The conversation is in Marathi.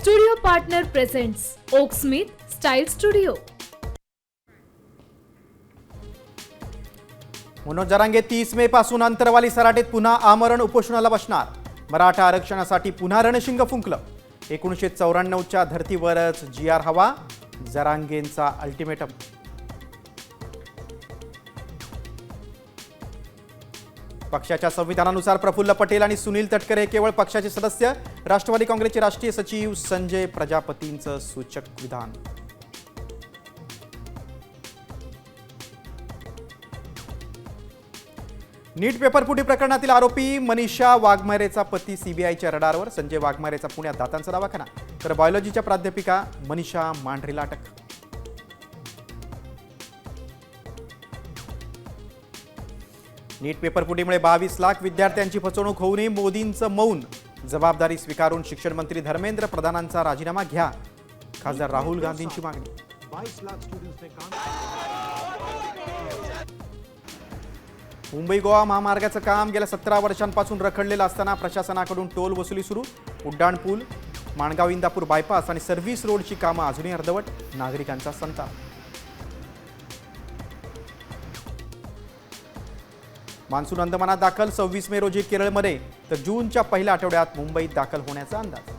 Studio partner presents oak smith style studio. Manoj Jarange 30 May पासून अंतरवाली सराटीत पुन्हा आमरण उपोषणाला बसणार. मराठा आरक्षणासाठी पुन्हा रणशिंग फुंकलं. 1994च्या धर्तीवरच GR हवा, जरांगेंचा अल्टिमेटम. पक्षाच्या संविधानानुसार प्रफुल्ल पटेल आणि सुनील तटकरे केवळ पक्षाचे सदस्य. राष्ट्रवादी काँग्रेसचे राष्ट्रीय सचिव संजय प्रजापतींचं सूचक विधान. नीट पेपरफुटी प्रकरणातील आरोपी मनीषा वाघमारेचा पती सीबीआयच्या रडारवर. संजय वाघमारेचा पुण्यात दातांचा दवाखाना, तर बायोलॉजीच्या प्राध्यापिका मनीषा मांढरेला अटक. नीट पेपरफुटीमुळे 22 लाख विद्यार्थ्यांची फसवणूक होऊ नये, मोदींचं मौन. जबाबदारी स्वीकारून शिक्षण मंत्री धर्मेंद्र प्रधानांचा राजीनामा घ्या, खासदार राहुल गांधींची मागणी. 22 लाख स्टुडंट्स ने काम. मुंबई गोवा महामार्गाचं काम गेल्या 17 वर्षांपासून रखडलेलं असताना प्रशासनाकडून टोल वसुली सुरू. उड्डाणपूल, माणगाव इंदापूर बायपास आणि सर्व्हिस रोडची कामं अजूनही अर्धवट. नागरिकांचा संताप. मान्सून अंदमानात दाखल. 26 मे रोजी केरळमध्ये तर जूनच्या पहिल्या आठवड्यात मुंबईत दाखल होण्याचा अंदाज.